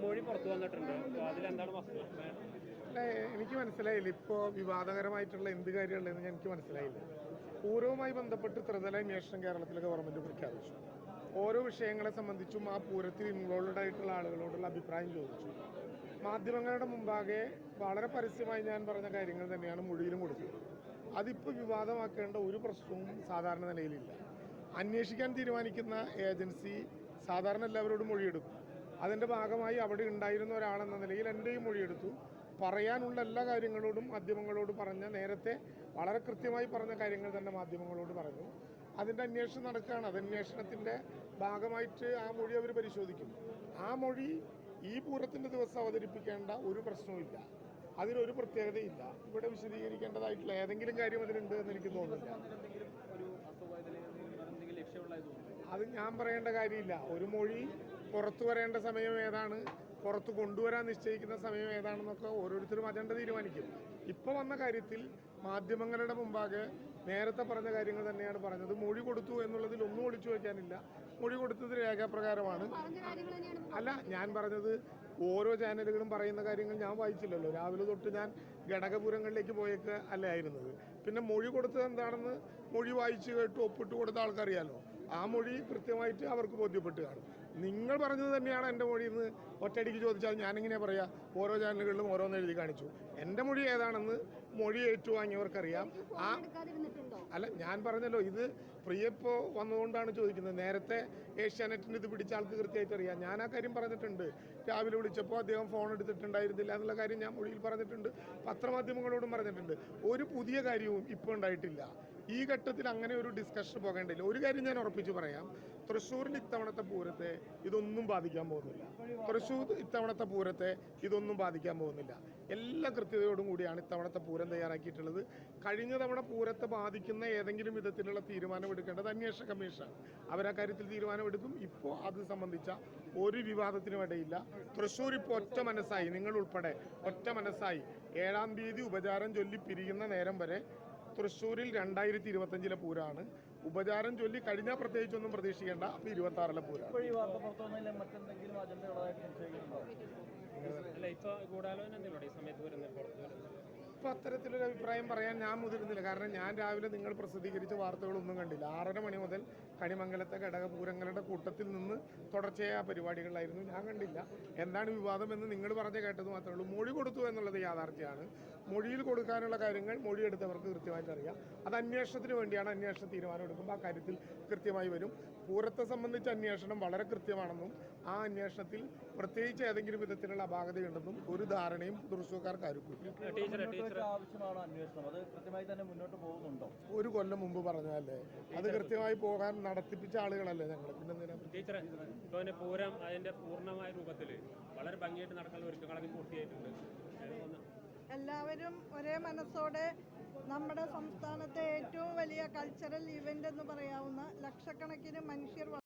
മൊഴി പുറത്തു വന്നിട്ടുണ്ട്. അതിലെന്താണ് എനിക്ക് മനസ്സിലായില്ല. ഇപ്പോൾ വിവാദകരമായിട്ടുള്ള എന്ത് കാര്യമുള്ളതെന്ന് എനിക്ക് മനസ്സിലായില്ല. പൂരവുമായി ബന്ധപ്പെട്ട് ത്രിതല അന്വേഷണം കേരളത്തിലെ ഗവൺമെൻറ് പ്രഖ്യാപിച്ചു. ഓരോ വിഷയങ്ങളെ സംബന്ധിച്ചും ആ പൂരത്തിൽ ഇൻവോൾവഡ് ആയിട്ടുള്ള ആളുകളോടുള്ള അഭിപ്രായം ചോദിച്ചു. മാധ്യമങ്ങളുടെ മുമ്പാകെ വളരെ പരസ്യമായി ഞാൻ പറഞ്ഞ കാര്യങ്ങൾ തന്നെയാണ് മൊഴിയിലും കൊടുത്തത്. അതിപ്പോൾ വിവാദമാക്കേണ്ട ഒരു പ്രശ്നവും സാധാരണ നിലയിലില്ല. അന്വേഷിക്കാൻ തീരുമാനിക്കുന്ന ഏജൻസി സാധാരണ എല്ലാവരോടും മൊഴിയെടുക്കും. അതിൻ്റെ ഭാഗമായി അവിടെ ഉണ്ടായിരുന്ന ഒരാളെന്ന നിലയിൽ എൻ്റെയും മൊഴിയെടുത്തു. പറയാനുള്ള എല്ലാ കാര്യങ്ങളോടും മാധ്യമങ്ങളോട് പറഞ്ഞ നേരത്തെ വളരെ കൃത്യമായി പറഞ്ഞ കാര്യങ്ങൾ തന്നെ മാധ്യമങ്ങളോട് പറഞ്ഞു. അതിൻ്റെ അന്വേഷണം നടക്കുകയാണ്. അത് അന്വേഷണത്തിൻ്റെ ഭാഗമായിട്ട് ആ മൊഴി അവർ പരിശോധിക്കും. ആ മൊഴി ഈ പൂരത്തിൻ്റെ ദിവസം അവതരിപ്പിക്കേണ്ട ഒരു പ്രശ്നവുമില്ല. അതിനൊരു പ്രത്യേകതയില്ല. ഇവിടെ വിശദീകരിക്കേണ്ടതായിട്ടുള്ള ഏതെങ്കിലും കാര്യം അതിലുണ്ട് എന്ന് എനിക്ക് തോന്നുന്നില്ല. അത് ഞാൻ പറയേണ്ട കാര്യമില്ല. ഒരു മൊഴി പുറത്തു വരേണ്ട സമയം ഏതാണ്, പുറത്ത് കൊണ്ടുവരാൻ നിശ്ചയിക്കുന്ന സമയം ഏതാണെന്നൊക്കെ ഓരോരുത്തരും അജണ്ട തീരുമാനിക്കും. ഇപ്പോൾ വന്ന കാര്യത്തിൽ മാധ്യമങ്ങളുടെ മുമ്പാകെ നേരത്തെ പറഞ്ഞ കാര്യങ്ങൾ തന്നെയാണ് പറഞ്ഞത്. മൊഴി കൊടുത്തു എന്നുള്ളതിൽ ഒന്നും ഒളിച്ചു വയ്ക്കാനില്ല. മൊഴി കൊടുത്തത് രേഖാപ്രകാരമാണ്. അല്ല, ഞാൻ പറഞ്ഞത് ഓരോ ചാനലുകളും പറയുന്ന കാര്യങ്ങൾ ഞാൻ വായിച്ചില്ലല്ലോ. രാവിലെ തൊട്ട് ഞാൻ ഘടകപുരങ്ങളിലേക്ക് പോയൊക്കെ അല്ലേ ആയിരുന്നത്. പിന്നെ മൊഴി കൊടുത്തത് എന്താണെന്ന് മൊഴി വായിച്ചു കേട്ട് ഒപ്പിട്ട് കൊടുത്ത ആൾക്കറിയാലോ. ആ മൊഴി കൃത്യമായിട്ട് അവർക്ക് ബോധ്യപ്പെട്ട് കാണും. നിങ്ങൾ പറഞ്ഞത് തന്നെയാണ് എൻ്റെ മൊഴി എന്ന് ഒറ്റയടിക്ക് ചോദിച്ചാൽ ഞാനിങ്ങനെ പറയാം. ഓരോ ചാനലുകളിലും ഓരോന്ന് എഴുതി കാണിച്ചു. എൻ്റെ മൊഴി ഏതാണെന്ന് മൊഴി ഏറ്റുവാങ്ങിയവർക്കറിയാം. അല്ല, ഞാൻ പറഞ്ഞല്ലോ, ഇത് പ്രിയപ്പോൾ വന്നുകൊണ്ടാണ് ചോദിക്കുന്നത്. നേരത്തെ ഏഷ്യാനെറ്റിന് ഇത് പിടിച്ച ആൾക്ക് കൃത്യമായിട്ട് അറിയാം. ഞാൻ ആ കാര്യം പറഞ്ഞിട്ടുണ്ട്. രാവിലെ വിളിച്ചപ്പോൾ അദ്ദേഹം ഫോൺ എടുത്തിട്ടുണ്ടായിരുന്നില്ല എന്നുള്ള കാര്യം ഞാൻ മൊഴിയിൽ പറഞ്ഞിട്ടുണ്ട്. പത്രമാധ്യമങ്ങളോടും പറഞ്ഞിട്ടുണ്ട്. ഒരു പുതിയ കാര്യവും ഇപ്പോൾ ഉണ്ടായിട്ടില്ല. ഈ ഘട്ടത്തിൽ അങ്ങനെ ഒരു ഡിസ്കഷൻ പോകേണ്ടില്ല. ഒരു കാര്യം ഞാൻ ഉറപ്പിച്ച് പറയാം. തൃശ്ശൂരിൽ ഇത്തവണത്തെ പൂരത്തെ ഇതൊന്നും ബാധിക്കാൻ പോകുന്നില്ല. തൃശ്ശൂർ ഇത്തവണത്തെ പൂരത്തെ ഇതൊന്നും ബാധിക്കാൻ പോകുന്നില്ല. എല്ലാ കൃത്യതയോടും കൂടിയാണ് ഇത്തവണത്തെ പൂരം തയ്യാറാക്കിയിട്ടുള്ളത്. കഴിഞ്ഞ തവണ പൂരത്തെ ബാധിക്കുന്ന ഏതെങ്കിലും വിധത്തിലുള്ള തീരുമാനമെടുക്കേണ്ടത് അന്വേഷണ കമ്മീഷനാണ്. അവരാ കാര്യത്തിൽ തീരുമാനമെടുക്കും. ഇപ്പോൾ അത് സംബന്ധിച്ച ഒരു വിവാദത്തിനും ഇടയില്ല. തൃശ്ശൂർ ഇപ്പോൾ ഒറ്റ മനസ്സായി, നിങ്ങൾ ഉൾപ്പെടെ ഒറ്റ മനസ്സായി 7-ാം തീയതി ഉപചാരം ചൊല്ലി പിരിയുന്ന നേരം വരെ തൃശ്ശൂരിൽ 2025 പൂരമാണ്. ഉപചാരം ചൊല്ലി കഴിഞ്ഞാൽ പ്രത്യേകിച്ചൊന്നും പ്രതീക്ഷിക്കേണ്ട. അപ്പോൾ 26 പൂരമാണ്. ഇപ്പോൾ അത്തരത്തിലൊരു അഭിപ്രായം പറയാൻ ഞാൻ മുതിരുന്നില്ല. കാരണം ഞാൻ രാവിലെ നിങ്ങൾ പ്രസിദ്ധീകരിച്ച വാർത്തകളൊന്നും കണ്ടില്ല. 6:30 മണി മുതൽ കണിമംഗലത്തെ ഘടകപൂരങ്ങളുടെ കൂട്ടത്തിൽ നിന്ന് തുടർച്ചയായ പരിപാടികളായിരുന്നു. ഞാൻ കണ്ടില്ല. എന്താണ് വിവാദമെന്ന് നിങ്ങൾ പറഞ്ഞ് കേട്ടത് മാത്രമേ ഉള്ളൂ. മൊഴി കൊടുത്തു എന്നുള്ളത് യാഥാർത്ഥ്യമാണ്. മൊഴിയിൽ കൊടുക്കാനുള്ള കാര്യങ്ങൾ മൊഴിയെടുത്തവർക്ക് കൃത്യമായിട്ട് അറിയാം. അത് അന്വേഷണത്തിന് വേണ്ടിയാണ്. അന്വേഷണ തീരുമാനം എടുക്കുമ്പോൾ ആ കാര്യത്തിൽ കൃത്യമായി വരും. പൂരത്തെ സംബന്ധിച്ച അന്വേഷണം വളരെ കൃത്യമാണെന്നും ആ അന്വേഷണത്തിൽ പ്രത്യേകിച്ച് ഏതെങ്കിലും വിധത്തിലുള്ള അപാകതയുണ്ടെന്നും ഒരു ധാരണയും തൃശ്ശൂർക്കാർക്ക് ആർക്കും. ആവശ്യമാണ് അന്വേഷണം. അത് കൃത്യമായി തന്നെ മുന്നോട്ട് പോകുന്നുണ്ടോ? ഒരു കൊല്ലം മുമ്പ് പറഞ്ഞതല്ലേ, അത് കൃത്യമായി പോകാൻ നടത്തിപ്പിച്ച ആളുകളല്ലേ ഞങ്ങൾ. പിന്നെ പൂരം അതിന്റെ പൂർണ്ണമായ രൂപത്തിൽ വളരെ ഭംഗിയായിട്ട് നടക്കുന്ന ഒരുക്കങ്ങളൊക്കെ പൂർത്തിയായിട്ടുണ്ട്. എല്ലാവരും ഒരേ മനസ്സോടെ നമ്മുടെ സംസ്ഥാനത്തെ ഏറ്റവും വലിയ കൾച്ചറൽ ഇവന്റ് എന്ന് പറയാവുന്ന ലക്ഷക്കണക്കിന് മനുഷ്യർ